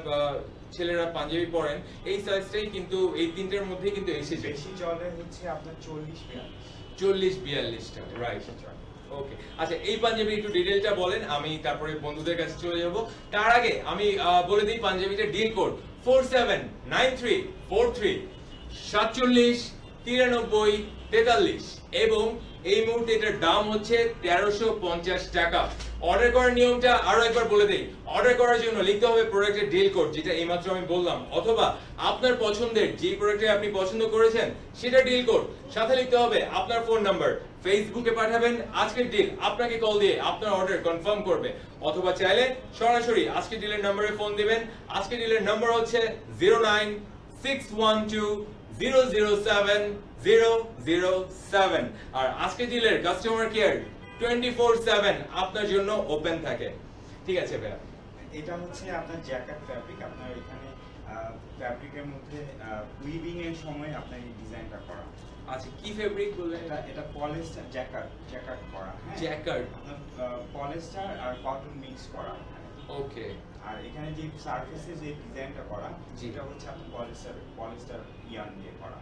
ছেলেরা পাঞ্জাবি পরেন এই সাইজটাই কিন্তু এই তিনটার মধ্যে কিন্তু এসে যায়। বেশি চলে হচ্ছে আপনার 40-42। 40-42টা, রাইট। ওকে, আচ্ছা এই পাঞ্জাবির একটু ডিটেইলটা বলেন, আমি তারপরে বন্ধুদের কাছে চলে যাব। তার আগে আমি বলে দিই পাঞ্জাবিটা ডিল কোড 479343 47 93 43, এবং এই মুহূর্তে এটার দাম হচ্ছে 1350 টাকা। অর্ডার করার নিয়মটা আরো একবার বলে দেই। অর্ডার করার জন্য লিখতে হবে প্রোডাক্টের ডিল কোড, যেটা এইমাত্র আমি বললাম, অথবা আপনার পছন্দের যে প্রোডাক্টে আপনি পছন্দ করেছেন সেটা ডিল কোড, সাথে লিখতে হবে আপনার ফোন নাম্বার। ফেসবুকে পাঠাবেন আজকের ডিল, আপনাকে কল দিয়ে আপনার অর্ডার কনফার্ম করবে, অথবা চাইলে সরাসরি আজকের ডিলের নম্বরে ফোন দিবেন। আজকের ডিলের নাম্বার হচ্ছে 09612007007, আর আজকে ডিলের কাস্টমার কেয়ার 24/7 আপনার জন্য ওপেন থাকে। ঠিক আছে ভাইয়া, এটা হচ্ছে আপনার জ্যাকেট ফ্যাব্রিক। আপনার এখানে ফ্যাব্রিকের মধ্যে উইভিং এর সময় আপনার এই ডিজাইনটা করা। আচ্ছা কি ফেব্রিক বললেন? এটা পলিস্টার জ্যাকেট করা। হ্যাঁ, জ্যাকেট, আপনার পলিস্টার আর কটন মিক্স করা। ওকে। আর এখানে যে সারফেসে যে ডিজাইনটা করা, জি। এটা হচ্ছে আপনার পলিস্টার ইয়ান দিয়ে করা।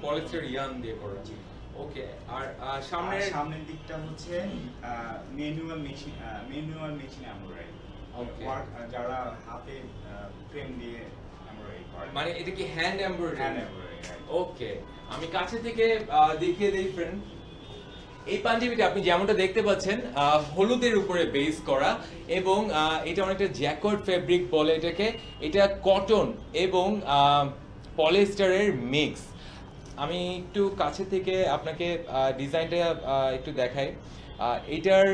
পলিস্টার ইয়ান দিয়ে করা। জি। ওকে, আর আর সামনের দিকটা হচ্ছে ম্যানুয়াল মেশিন এমব্রয়ডারি। Okay. যারা হাতে ফ্রেম দিয়ে এমব্রয়ডারি করে, মানে এটা কি হ্যান্ড হ্যান্ড এমব্রয়ডারি? এমব্রয়ডারি। ওকে, আমি কাছে থেকে দেখিয়ে দেই ফ্রেন্ড। এই পাঞ্জাবিটা আপনি যেমনটা দেখতে পাচ্ছেন হলুদের উপরে বেস করা, এবং এটা অনেকটা জ্যাকেট ফেব্রিক বলে এটাকে। এটা কটন এবং পলিস্টারের মিক্স। আমি একটু কাছে থেকে আপনাকে ডিজাইনটা একটু দেখাই। এটার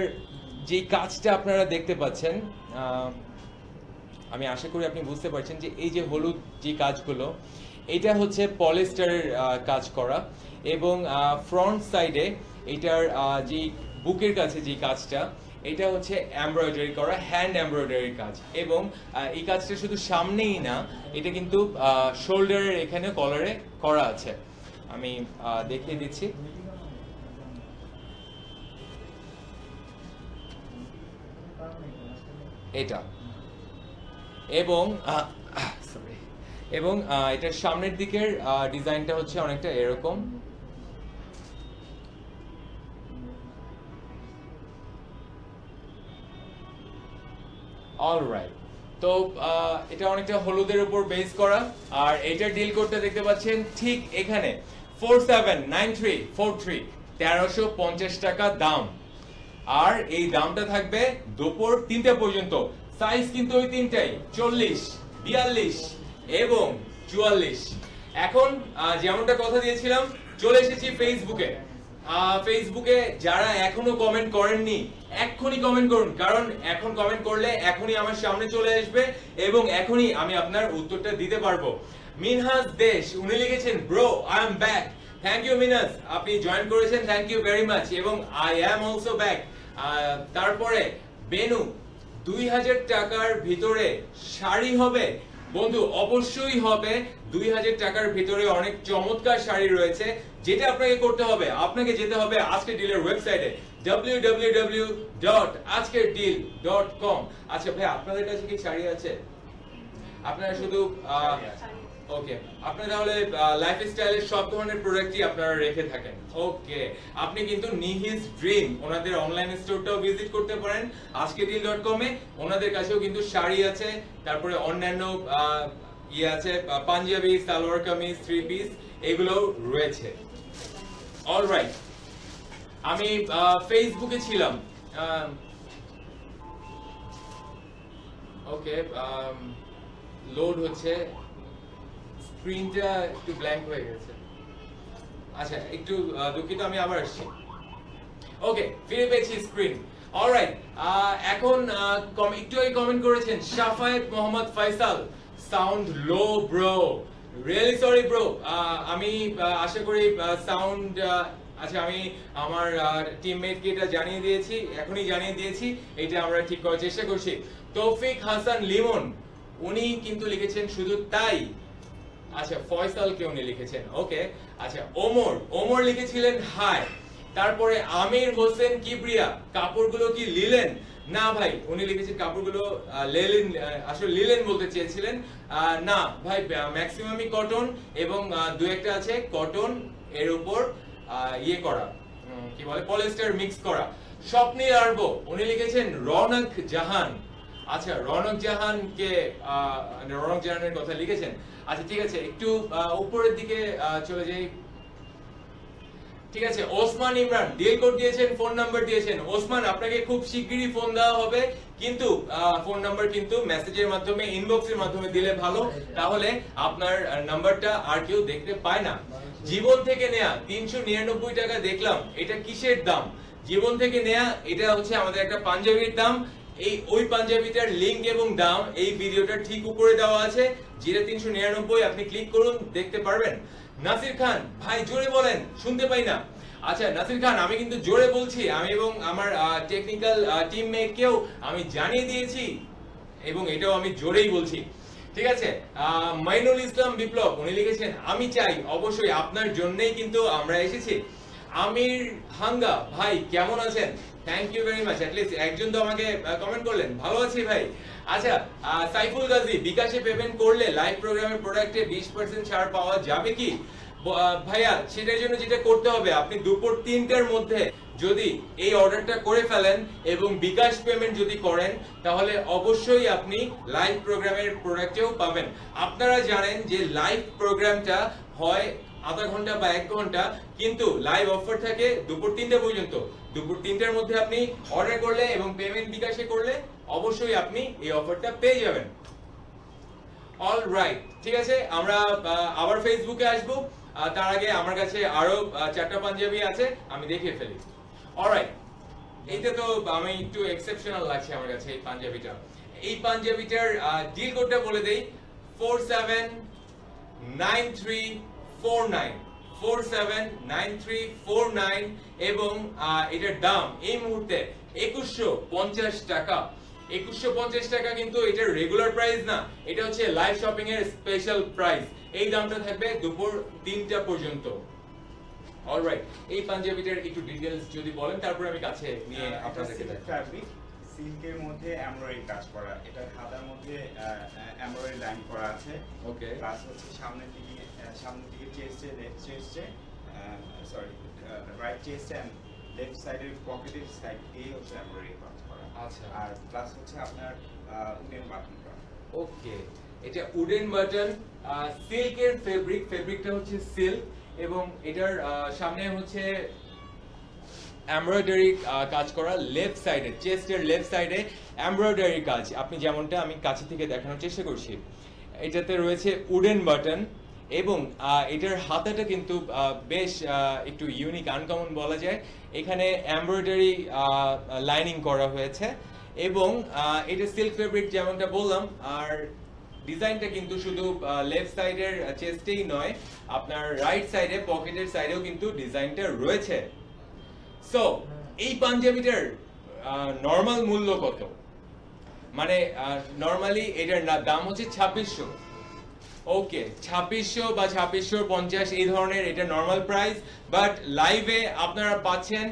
যে কাজটা আপনারা দেখতে পাচ্ছেন, আমি আশা করি আপনি বুঝতে পারছেন যে এই যে হলুদ যে কাজগুলো, এটা হচ্ছে পলিস্টারের কাজ করা, এবং ফ্রন্ট সাইডে এটার যে বুকের কাছে যে কাজটা, এটা হচ্ছে এমব্রয়ডারি করা, হ্যান্ড এমব্রয়ডারির কাজ। এবং এই কাজটা শুধু সামনেই না, এটা কিন্তু শোল্ডারের এখানে কলারে করা আছে। আমি দেখিয়ে দিচ্ছি। এটা, এবং সরি, এবং এটার সামনের দিকের ডিজাইনটা হচ্ছে অনেকটা এরকম। অলরাইট, তো এটা অনেকটা হলুদের উপর বেস করা, আর এটার ডিল কোডটা দেখতে পাচ্ছেন ঠিক এখানে 479343 1350 টাকা দাম। আর এই দামটা থাকবে দুপুর 3টা পর্যন্ত। সাইজ কিন্তু ওই তিনটাই, 40, 42 এবং 44। এখন যেমনটা কথা দিয়েছিলাম, চলে এসেছি ফেসবুকে। ফেসবুকে যারা এখনো কমেন্ট করেননি এক্ষুনি কমেন্ট করুন, কারণ এখন কমেন্ট করলে এখনই আমার সামনে চলে আসবে এবং এখনই আমি আপনার উত্তরটা দিতে পারবো। মিনহাজ দেশ উনি লিখেছেন, bro I am back. Thank you Minhaj, আপনি জয়েন করেছেন, থ্যাংক ইউ ভেরি মাচ, এবং আই অ্যাম অলসো ব্যাক। তারপরে বেনু, 2000 টাকার ভিতরে শাড়ি হবে? বন্ধু অবশ্যই হবে। 2000 টাকার ভিতরে অনেক চমৎকার শাড়ি রয়েছে। যেটা আপনাকে করতে হবে, আপনাকে যেতে হবে আজকে ডিলের ওয়েবসাইটে www.ajkerdeal.com। আচ্ছা ভাই, আপনাদের কাছে কি শাড়ি আছে? আপনারা শুধু ওকে, আপনারা তাহলে লাইফস্টাইলের সব ধরনের প্রোডাক্টই আপনারা রেখে থাকেন। ওকে, আপনি কিন্তু নিহিজ ড্রিম ওনাদের অনলাইন স্টোরটাও ভিজিট করতে পারেন ajkerdeal.com এ। ওনাদের কাছেও কিন্তু শাড়ি আছে, তারপরে অন্যান্য ইয়ে আছে, পাঞ্জাবি, সালোয়ার কামিজ, থ্রি পিস, এগুলো রয়েছে। অলরাইট, আমি ফেসবুকে ছিলাম। ওকে, লোড হচ্ছে, স্ক্রিনটা একটু ব্ল্যাঙ্ক হয়ে গেছে। আচ্ছা, একটু দুঃখিত, আমি আবার আসছি। ওকে, ফিরে পেয়েছি স্ক্রিন। অলরাইট, এখন একটু আগে কমেন্ট করেছেন শাফায়েত মোহাম্মদ ফয়সাল, সাউন্ড লো ব্রো, রিয়েলি সরি ব্রো। আমি আশা করি সাউন্ড, আচ্ছা আমি আমার টিমমেটকে এটা জানিয়ে দিয়েছি, এখনই জানিয়ে দিয়েছি, এটা আমরা ঠিক করার চেষ্টা করছি। তৌফিক হাসান লিমন, উনি কিন্তু লিখেছেন শুধু তাই। আচ্ছা, ফয়সাল কে উনি লিখেছেন, ওকে। আচ্ছা, ওমর লিখেছিলেন হাই। তারপরে আমির হোসেন কিবরিয়া, কাপড়গুলো কি লিলেন? না ভাই, উনি লিখেছেন কাপড়গুলো লিলেন, আসলে লিলেন বলতে চেয়েছিলেন। না ভাই, ম্যাক্সিমামই কটন, এবং দু একটা আছে কটন এর উপর ইয়ে করা, কি বলে, পলিস্টার মিক্স করা। স্বপ্নীল আরবো, উনি লিখেছেন রৌনক জাহান। আচ্ছা, রৌনক জাহানের কথা লিখেছেন। আচ্ছা ঠিক আছে, একটু উপরের দিকে চলে যাই। ঠিক আছে, ওসমান ইমরান ডিল কোড দিয়েছেন, ফোন নাম্বার দিয়েছেন। ওসমান, আপনাকে খুব শিগগিরই ফোন দেওয়া হবে, কিন্তু ফোন নাম্বার কিন্তু মেসেজের মাধ্যমে, ইনবক্সের মাধ্যমে দিলে ভালো, তাহলে আপনার নাম্বারটা আর কেউ দেখতে পায় না। জীবন থেকে নেয়া 399 টাকা দেখলাম, এটা কিসের দাম? জীবন থেকে নেয়া, এটা হচ্ছে আমাদের একটা পাঞ্জাবির দাম। ওই পাঞ্জাবিটার লিংক এবং দাম এই ভিডিওটার ঠিক উপরে দেওয়া আছে, যেটা 399, আপনি ক্লিক করুন, দেখতে পারবেন। নাসির খান, ভাই জোরে বলেন, শুনতে পাই না। আচ্ছা নাসির খান, আমি কিন্তু জোরে বলছি, আমি এবং আমার টেকনিক্যাল টিমমেটকেও আমি জানিয়ে দিয়েছি, এবং এটাও আমি জোরেই বলছি। ঠিক আছে, মাইনুল ইসলাম বিপ্লব, উনি লিখেছেন আমি চাই, অবশ্যই আপনার জন্যই কিন্তু আমরা এসেছি। আমির হাঙ্গা, ভাই কেমন আছেন? Thank you very much, at least একজন তো আমাকে কমেন্ট করলেন, ভালো আছি ভাই। আচ্ছা, সাইফুল গাজী, বিকাশে পেমেন্ট করলে লাইভ প্রোগ্রামের প্রোডাক্টে 20% ছাড় পাওয়া যাবে কি? ভাইয়া, সেটার জন্য যেটা করতে হবে, আপনি দুপুর 3টার মধ্যে যদি এই অর্ডারটা করে ফেলেন এবং বিকাশ পেমেন্ট যদি করেন, তাহলে অবশ্যই আপনি লাইভ প্রোগ্রামের প্রোডাক্টেও পাবেন। আপনারা জানেন যে লাইভ প্রোগ্রামটা হয় আধা ঘন্টা বা 1 ঘন্টা, কিন্তু লাইভ অফার থাকে দুপুর 3টা পর্যন্ত। দুপুর 3টার মধ্যে আপনি অর্ডার করলে এবং পেমেন্ট বিকাশে করলে অবশ্যই আপনি এই অফারটা পেয়ে যাবেন। অলরাইট, ঠিক আছে, আমরা আবার ফেসবুকে আসবো। তার আগে আমার কাছে আরো 4টা পাঞ্জাবি আছে, আমি দেখিয়ে ফেলি। অলরাইট, এইটা তো আমি একটু এক্সেপশনাল লাগছে আমার কাছে এই পাঞ্জাবিটা। এই পাঞ্জাবিটার ডিল কোডটা বলে দেই, 479349, 479349, এবং এটার দাম এই মুহূর্তে 2150 টাকা। 2150 টাকা কিন্তু এটার রেগুলার প্রাইস না, এটা হচ্ছে লাইভ শপিং এর স্পেশাল প্রাইস। এই দামটা থাকবে দুপুর 3টা পর্যন্ত। অলরাইট, এই পাঞ্জাবিটার একটু ডিটেইলস যদি বলেন, তারপর আমি কাছে নিয়ে আপনাদেরকে দেখাবো। ফ্যাব্রিক সিল্কের মধ্যে এমব্রয়ডারি কাজ করা, এটা খাদার মধ্যে এমব্রয়ডারি লাইন করা আছে। ওকে, প্লাস হচ্ছে সামনের দিকে চেস্টে, লেফট চেস্টে, সরি রাইট চেস্টে এন্ড লেফট সাইডের পকেটের সাইড দিয়ে হচ্ছে এমব্রয়ডারি কাজ করা। আচ্ছা, আর প্লাস হচ্ছে আপনার উডেন বাটন করা। ওকে, এটা উডেন বাটন, সিল্কের ফেব্রিকটা হচ্ছে সিল্ক, এবং এটার সামনে হচ্ছে এমব্রয়ডারি কাজ করা, লেফট সাইডে, চেস্টের লেফট সাইডে এমব্রয়ডারি কাজ, আপনি যেমনটা আমি কাছে থেকে দেখানোর চেষ্টা করছি। এটাতে রয়েছে উডেন বাটন, এবং এটার হাতাটা কিন্তু বেশ একটু ইউনিক, আনকমন বলা যায়। এখানে এমব্রয়ডারি লাইনিং করা হয়েছে, এবং এটা সিল্ক ফেব্রিক যেমনটা বললাম। আর ডিজাইনটা কিন্তু শুধু লেফট সাইডের চেস্টেই নয়, আপনার রাইট সাইডে পকেটের সাইডেও কিন্তু ডিজাইনটা রয়েছে। সো এই পাঞ্জাবিটার নরমাল মূল্য কত? মানে নরমালি এটার দাম হচ্ছে 2600। ওকে, 2600 বা 2650 এই ধরনের এটা নরমাল প্রাইস, বাট লাইভে আপনারা পাচ্ছেন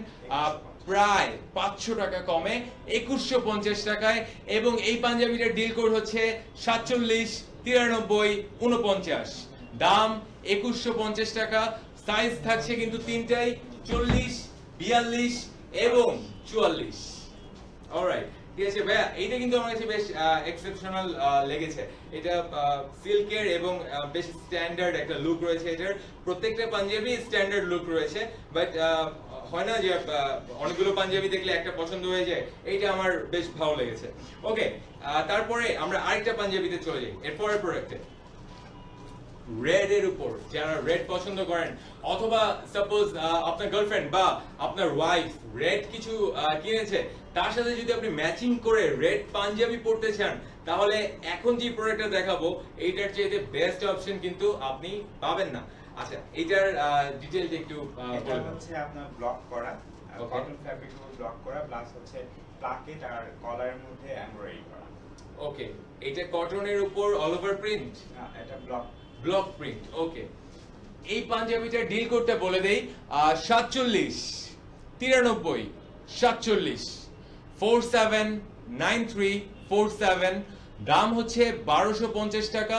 প্রায় 500 টাকা কমে 2150 টাকায়, এবং এই পাঞ্জাবিটার ডিল কোড হচ্ছে 47 93 49, দাম 2150 টাকা। সাইজ থাকছে কিন্তু তিনটাই, 40 42 এবং 44। অলরাইট, ঠিক আছে ভাইয়া, এইটা কিন্তু আমার কাছে বেশ এক্সেপশনাল লেগেছে। এটা সিল্কের এবং বেশ স্ট্যান্ডার্ড একটা লুক রয়েছে এটার। প্রত্যেকটা পাঞ্জাবি স্ট্যান্ডার্ড লুক রয়েছে, বাট হয় না যে অনেকগুলো পাঞ্জাবি দেখলে একটা পছন্দ হয়ে যায়, এইটা আমার বেশ ভালো লেগেছে। ওকে, তারপরে আমরা আরেকটা পাঞ্জাবিতে চলে যাই, এরপরের প্রোডাক্টে। রেড এর উপর যারা রেড পছন্দ করেন, অথবা সাপোজ আপনার গার্লফ্রেন্ড বা আপনার ওয়াইফ রেড কিছু কিনেছে, তার সাথে যদি আপনি ম্যাচিং করে রেড পাঞ্জাবি পরতে চান, তাহলে এখন যে প্রোডাক্টটা দেখাবো এইটার চেয়ে বেস্ট অপশন কিন্তু আপনি পাবেন না। আচ্ছা, এটার ডিটেইলস একটু এটা বলবেন? হচ্ছে আপনার ব্লক করা, Okay. কটন ফ্যাব্রিক উপর ব্লক করা, প্লাস হচ্ছে প্লাকেট আর কলারের মধ্যে এমব্রয়ডারি করা। ওকে, এটা কটনের উপর অল ওভার প্রিন্ট, না, এটা ব্লক। Block print. ওকে, এই পাঞ্জাবিটার ডিল কোডটা বলে দেই, 47 93 47 479347, দাম হচ্ছে 1250 টাকা,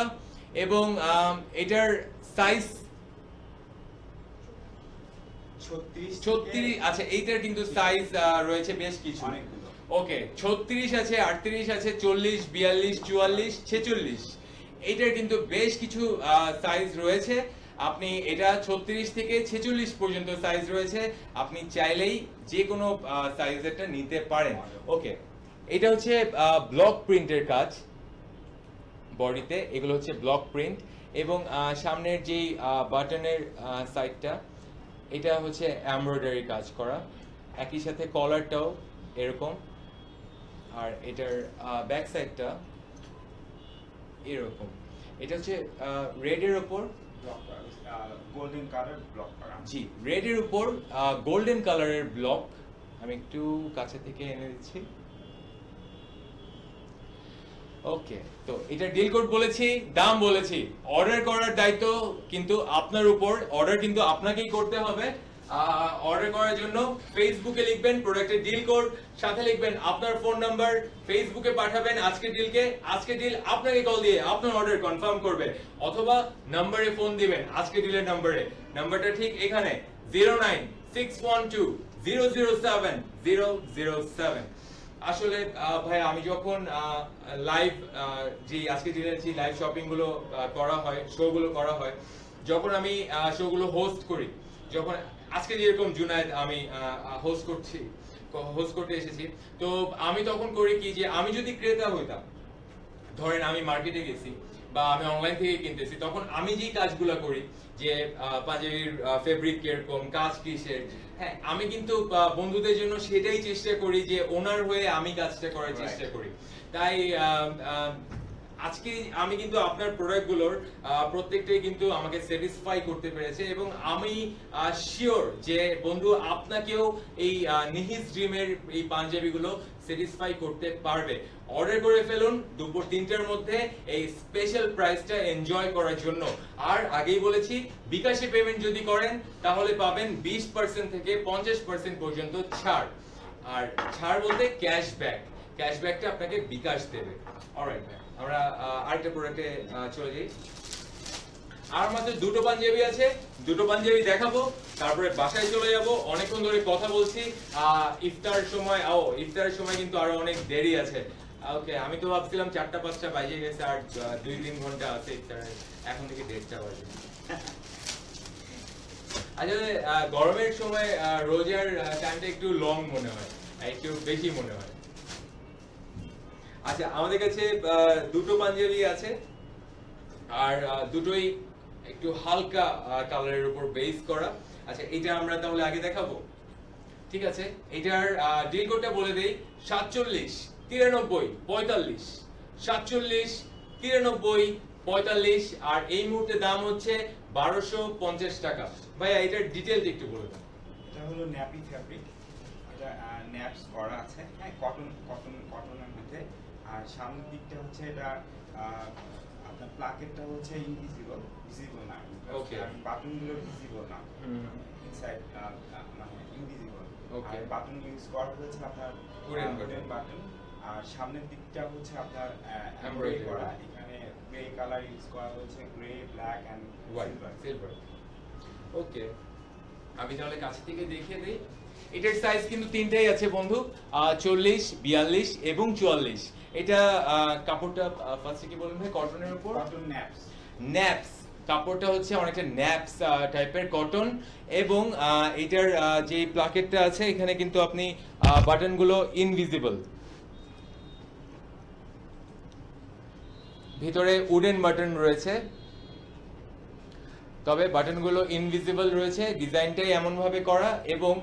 এবং এটার সাইজ 36। আচ্ছা, এইটার কিন্তু সাইজ রয়েছে বেশ কিছু, অনেকগুলো। ওকে, 36 আছে, 38 আছে, 40 42 44 46, এইটার কিন্তু বেশ কিছু সাইজ রয়েছে। আপনি এটা 36 থেকে 46 পর্যন্ত সাইজ রয়েছে, আপনি চাইলেই যে কোনো সাইজেরটা নিতে পারেন। ওকে, এটা হচ্ছে ব্লক প্রিন্টের কাজ বডিতে, এগুলো হচ্ছে ব্লক প্রিন্ট, এবং সামনের যেই বাটনের সাইডটা, এটা হচ্ছে এমব্রয়ডারি কাজ করা, একই সাথে কলারটাও এরকম, আর এটার ব্যাক সাইডটা এরকম। এটা হচ্ছে রেড এর উপর, ব্লক করা, গোল্ডেন কালার ব্লক করা। জি, রেড এর উপর গোল্ডেন কালারের ব্লক। আমি একটু কাছে থেকে এনে দিচ্ছি। ওকে, তো এটা ডিল কোড বলেছি, দাম বলেছি, অর্ডার করার দায়িত্ব কিন্তু আপনার উপর, অর্ডার কিন্তু আপনাকেই করতে হবে। অর্ডার করার জন্য ফেসবুকে লিখবেন প্রোডাক্টের ডিল কোড, সাথে লিখবেন আপনার ফোন নাম্বার, ফেসবুকে পাঠাবেন আজকের ডিলকে, আজকের ডিল আপনাকে কল দিয়ে আপনার অর্ডার কনফার্ম করবে, অথবা নাম্বারে ফোন দিবেন আজকের ডিলের নাম্বারে। নাম্বারটা ঠিক এখানে 09612007007। আসলে ভাই, আমি যখন লাইভ যে আজকে ডিলের যে লাইভ শপিং গুলো করা হয়, শো গুলো করা হয়, যখন আমি শো গুলো হোস্ট করি, যখন আজকে যেরকম জুনায়েদ আমি হোস্ট করতে এসেছি, তো আমি তখন করি কি, যে আমি যদি ক্রেতা হইতাম, ধরেন আমি মার্কেটে গেছি বা আমি অনলাইন থেকে কিনতেছি, তখন আমি যেই কাজগুলো করি, যে পাঞ্জাবির ফেব্রিক কিরকম, কাজ কিসের, হ্যাঁ, আমি কিন্তু বন্ধুদের জন্য সেটাই চেষ্টা করি, যে ওনার হয়ে আমি কাজটা করার চেষ্টা করি। তাই আজকে আমি কিন্তু আপনার প্রোডাক্টগুলোর প্রত্যেকটাই কিন্তু আমাকে স্যাটিসফাই করতে পেরেছে, এবং আমি শিওর যে বন্ধু আপনাকেও এই নিহিস ড্রিমের এই পাঞ্জাবিগুলো স্যাটিসফাই করতে পারবে। অর্ডার করে ফেলুন দুপুর 3টার মধ্যে এই স্পেশাল প্রাইসটা এনজয় করার জন্য। আর আগেই বলেছি, বিকাশে পেমেন্ট যদি করেন তাহলে পাবেন 20% থেকে 50% পর্যন্ত ছাড়। আর ছাড় বলতে ক্যাশব্যাকটা আপনাকে বিকাশ দেবে। অলরাইট, আমরা আরেকটা প্রোডাক্টে চলে যাই। আর মাত্র দুটো পাঞ্জাবি আছে, দুটো পাঞ্জাবি দেখাবো, তারপরে বাসায় চলে যাব। অনেকক্ষণ ধরে কথা বলছি, ইফতারের সময় কিন্তু আরো অনেক দেরি আছে। ওকে, আমি তো ভাবছিলাম 4টা-5টা বাজে গেছে, আর 2-3 ঘন্টা আছে ইফতারের, এখন থেকে 1:30টা বাজে। আসলে গরমের সময় রোজার টাইমটা একটু লং মনে হয়, একটু বেশি মনে হয়। আচ্ছা, আমাদের কাছে দুটো পাঞ্জাবি আছে, আর দুটোই একটু হালকা কালারের উপর বেস করা। আচ্ছা, এটা আমরা তাহলে আগে দেখাবো, ঠিক আছে? এটার ডিল কোডটা বলে দেই, 47 93 45 47 93 45, আর এই মুহূর্তে দাম হচ্ছে 1250 টাকা। ভাইয়া, এটার ডিটেইলস একটু বলে দেন। এটা হলো ন্যাপি ফ্যাব্রিক, এটা ন্যাপস করা আছে, হ্যাঁ, কটনের মধ্যে। আর সামনের দিকটা হচ্ছে এটা আপনার প্লাকেটটা হচ্ছে ভিজিবল না। Okay. বাটনগুলো ভিজিবল না। ইনসাইড মানে ইনভিজিবল। Okay. আর বাটন ইউজ করা হয়েছে আপনার Wooden বাটন। আর সামনের দিকটা হচ্ছে আপনার Embroidery এমব্রয়ডারি করা। এখানে গ্রে কালার ইউজ করা হয়েছে, grey, black and white silver. Okay, আমি তাহলে কাছে থেকে দেখিয়ে দেই। এটার সাইজ কিন্তু তিনটাই আছে বন্ধু, 40, 42 এবং 44। এটা কাপড়টা ফার্স্টে কি বলবেন ভাই, কটনের উপর? Cotton naps. ন্যাপস কাপড়টা হচ্ছে অনেকটা ন্যাপস টাইপের কটন, এবং এটার যে প্লাকেটটা আছে এখানে কিন্তু আপনি বাটনগুলো ইনভিজিবল, ভিতরে উডেন বাটন রয়েছে, তবে বাটনগুলো ইনভিজিবল রয়েছে। ডিজাইনটাই এমন ভাবে করা, এবং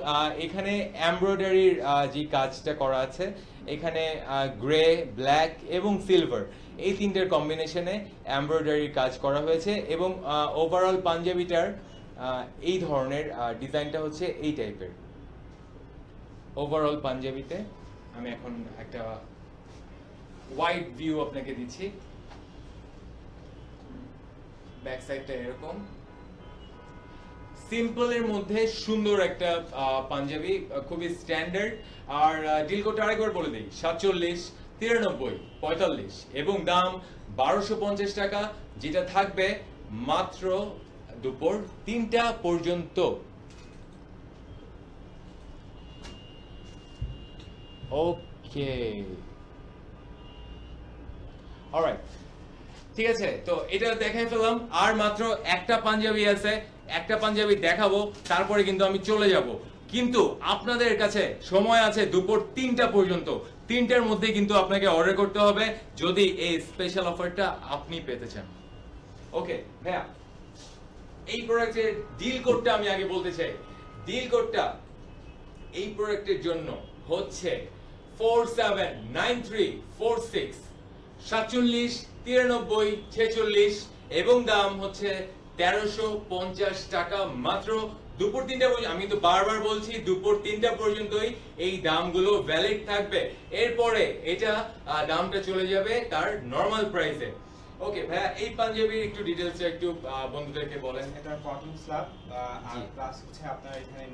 এখানে এমব্রয়ডারির যে কাজটা করা আছে, এখানে গ্রে, ব্ল্যাক এবং সিলভার এই তিনটের কম্বিনেশনে এমব্রয়ডারির কাজ করা হয়েছে, এবং ওভারঅল পাঞ্জাবিটার এই ধরনের ডিজাইনটা হচ্ছে এই টাইপের। ওভারঅল পাঞ্জাবিতে আমি এখন একটা ওয়াইড ভিউ আপনাকে দিচ্ছি। ব্যাক সাইডটা এরকম সিম্পলের মধ্যে সুন্দর একটা পাঞ্জাবি, খুবই স্ট্যান্ডার্ড। আর ডিল কোডটা আরেকবার বলে দিই, 47, 93, 45 এবং দাম 1250 টাকা, যেটা থাকবে মাত্র দুপুর 3টা পর্যন্ত। ওকে, অলরাইট, ঠিক আছে। তো এটা দেখাই ফেললাম, আর মাত্র একটা পাঞ্জাবি আছে, একটা পাঞ্জাবি দেখাবো, তারপরে কিন্তু আমি চলে যাব। কিন্তু আপনাদের কাছে সময় আছে দুপুর 3টা পর্যন্ত। 3টার মধ্যে কিন্তু আপনাকে অর্ডার করতে হবে যদি এই স্পেশাল অফারটা আপনি পেতে চান। ওকে ভাইয়া, এই প্রোডাক্টের ডিল কোডটা আমি আগে বলতে চাই। ডিল কোডটা এই প্রোডাক্টের জন্য হচ্ছে 479346, 47, 93, 46 এবং দাম হচ্ছে 1350 টাকা মাত্র। দুপুর 3টা পর্যন্ত, আমি কিন্তু বারবার বলছি দুপুর 3টা পর্যন্তই এই দামগুলো ভ্যালিড থাকবে। এরপরে এটা দামটা চলে যাবে তার নরমাল প্রাইসে। ওকে ভাইয়া, এই পাঞ্জাবির একটু ডিটেইলস একটু বন্ধুদেরকে বলেন। এটা কটন স্ল্যাব, আর জি। প্লাস হচ্ছে আপনার এখানে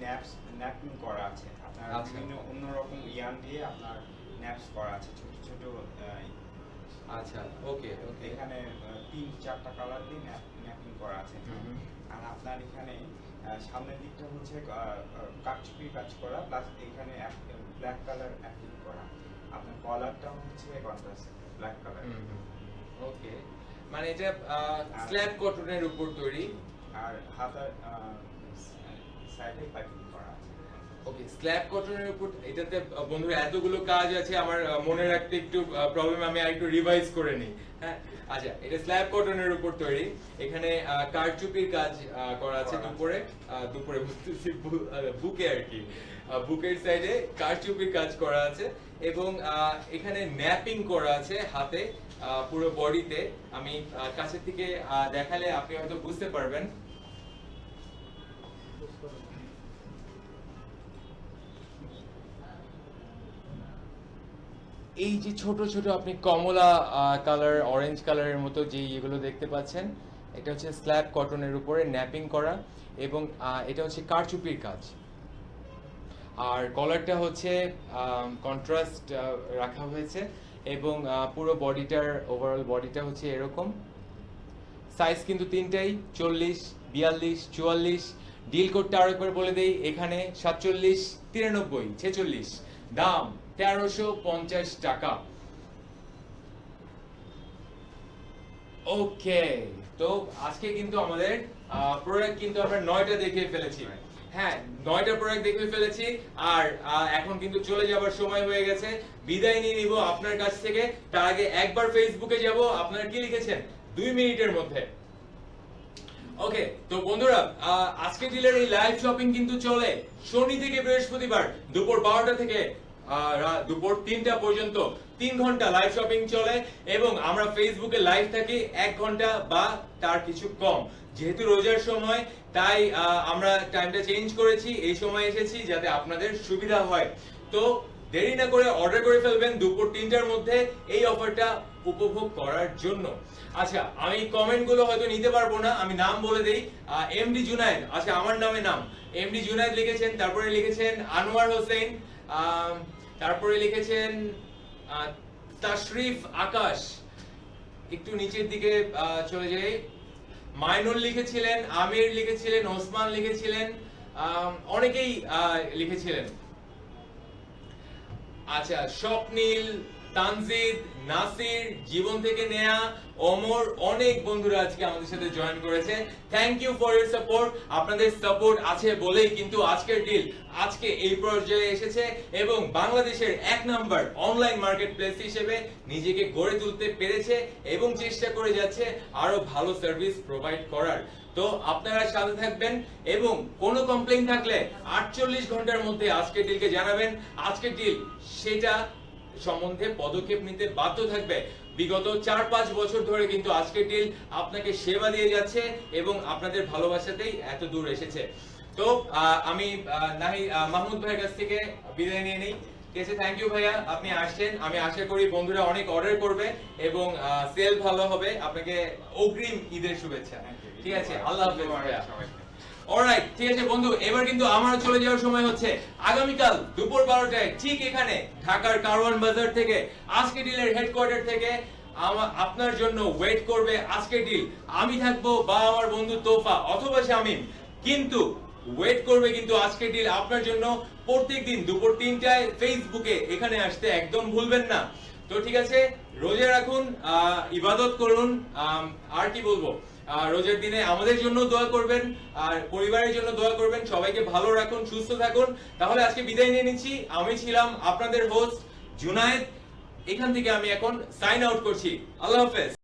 ন্যাপিং করা আছে। আপনার আচ্ছা। বিভিন্ন অন্যরকম ইয়ান দিয়ে আপনার ন্যাপস করা আছে, ছোট ছোট। আচ্ছা, ওকে ওকে। এখানে 3-4টা কালার দিয়ে ন্যাপিং করা আছে। আর আপনার এখানে সামনের দিকটা হচ্ছে কাটচুপি কাজ করা, প্লাস এখানে ব্ল্যাক কালার অ্যাপ্লিক করা। আপনার কলারটা হচ্ছে কন্ট্রাস্ট ব্ল্যাক কালার। ওকে, মানে এটা স্ল্যাব কটনের উপর তৈরি। আর হাতার সাইডে পাইপিং করা আছে। ওকে, স্ল্যাব কটনের উপর। এটাতে বন্ধুরা এতগুলো কাজ আছে, আমার মনে রাখতে একটু প্রবলেম, আমি আরেকটু রিভাইজ করে নিই। হ্যাঁ, আচ্ছা, এটা স্ল্যাব কটনের উপর তৈরি। এখানে কারচুপির কাজ করা আছে দুপুরে বলতেছি বুকে আর কি, বুকের সাইডে কারচুপির কাজ করা আছে, এবং এখানে ন্যাপিং করা আছে হাতে, পুরো বডিতে। আমি কাছে থেকে দেখালে আপনি হয়তো বুঝতে পারবেন। এই যে ছোট ছোট আপনি কমলা কালার, অরেঞ্জ কালারের মতো যে এগুলো দেখতে পাচ্ছেন, এটা হচ্ছে স্ল্যাব কটনের উপরে ন্যাপিং করা, এবং এটা হচ্ছে কারচুপির কাজ। আর কলারটা হচ্ছে কন্ট্রাস্ট রাখা হয়েছে, এবং পুরো বডিটার ওভারঅল বডিটা হচ্ছে এরকম। সাইজ কিন্তু তিনটাই, 40, 42, 44। ডিল কোডটা আরেকবার বলে দেই, এখানে 47, 93, 46, দাম 1350 টাকা। ওকে, তো আজকে কিন্তু আমাদের প্রোডাক্ট কিন্তু আমরা 9টা দেখিয়ে ফেলেছি। হ্যাঁ, 9টা প্রোডাক্ট দেখে ফেলেছি, আর এখন কিন্তু চলে যাবার সময় হয়ে গেছে। বিদায় নিয়ে নিব আপনার কাছ থেকে। তার আগে একবার ফেসবুকে যাব, আপনারা কি লিখেছেন 2 মিনিটের মধ্যে। ওকে, তো বন্ধুরা, আজকে ডিলের এই লাইভ শপিং কিন্তু চলে শনি থেকে বৃহস্পতিবার দুপুর 12টা থেকে দুপুর 3টা পর্যন্ত। 3 ঘন্টা লাইভ শপিং চলে, এবং আমরা ফেসবুকে লাইভ থাকি 1 ঘন্টা বা তার কিছু কম। যেহেতু রোজার সময়, তাই আমরা টাইমটা চেঞ্জ করেছি, এই সময় এসেছি যাতে আপনাদের সুবিধা হয়। তো দেরি না করে অর্ডার করে ফেলবেন দুপুর 3টার মধ্যে এই অফারটা উপভোগ করার জন্য। আচ্ছা, আমি কমেন্ট গুলো হয়তো নিতে পারবো না, আমি নাম বলে দেই। এমডি জুনায়েদ, আচ্ছা আমার নামে নাম এমডি জুনায়েদ লিখেছেন, তারপরে লিখেছেন আনোয়ার হোসেন, তারপরে লিখেছেন তাশরিফ আকাশ, একটু নিচের দিকে চলে যাই, মাইনুল লিখেছিলেন, আমির লিখেছিলেন, ওসমান লিখেছিলেন, অনেকেই লিখেছিলেন। আচ্ছা, স্বপ্নীল, তানজিদ, নাসির, জীবন থেকে নেয়া, ওমর, অনেক বন্ধুরা আজকে আমাদের সাথে জয়েন করেছে। Thank you for your support. আপনাদের সাপোর্ট আছে বলেই কিন্তু আজকের ডিল আজকে এই পর্যায়ে এসেছে এবং বাংলাদেশের 1 নাম্বার অনলাইন মার্কেট প্লেস হিসেবে নিজেকে গড়ে তুলতে পেরেছে এবং চেষ্টা করে যাচ্ছে আরো ভালো সার্ভিস প্রোভাইড করার। তো আপনারা সাথে থাকবেন এবং কোনো কমপ্লেইন থাকলে 48 ঘন্টার মধ্যে আজকের ডিলকে জানাবেন। আজকের ডিল সেটা সম্বন্ধে পদক্ষেপ নিতে বাধ্য থাকবে। বিগত 4-5 বছর ধরে কিন্তু আজকের ডিল আপনাকে সেবা দিয়ে যাচ্ছে এবং আপনাদের ভালোবাসাতেই এত দূর এসেছে। তো আমি মাহমুদ ভাইয়ের কাছ থেকে বিদায় নিয়ে নিই। ঠিক আছে, থ্যাংক ইউ ভাইয়া, আপনি আসছেন। আমি আশা করি বন্ধুরা অনেক অর্ডার করবে এবং সেল ভালো হবে। আপনাকে অগ্রিম ঈদের শুভেচ্ছা। ঠিক আছে, আল্লাহ হাফেজ ভাইয়া। অলরাইট, ঠিক আছে বন্ধু, এবার কিন্তু আমার চলে যাওয়ার সময় হচ্ছে। আগামীকাল দুপুর 12টায় ঠিক এখানে ঢাকার কারওয়ান বাজার থেকে আজকে ডিলের হেডকোয়ার্টার থেকে আপনার জন্য ওয়েট করবে আজকে ডিল। আমি থাকবো বা আমার বন্ধু তোফা অথবা শামিম, কিন্তু ওয়েট করবে কিন্তু আজকে ডিল আপনার জন্য প্রত্যেকদিন দুপুর 3টায় ফেসবুকে এখানে আসতে একদম ভুলবেন না। তো ঠিক আছে, রোজা রাখুন, ইবাদত করুন, আর কি বলবো, রোজার দিনে আমাদের জন্য দোয়া করবেন আর পরিবারের জন্য দোয়া করবেন। সবাইকে ভালো রাখুন, সুস্থ থাকুন। তাহলে আজকে বিদায় নিয়ে নিচ্ছি। আমি ছিলাম আপনাদের হোস্ট জুনায়েদ। এখান থেকে আমি এখন সাইন আউট করছি। আল্লাহ হাফেজ।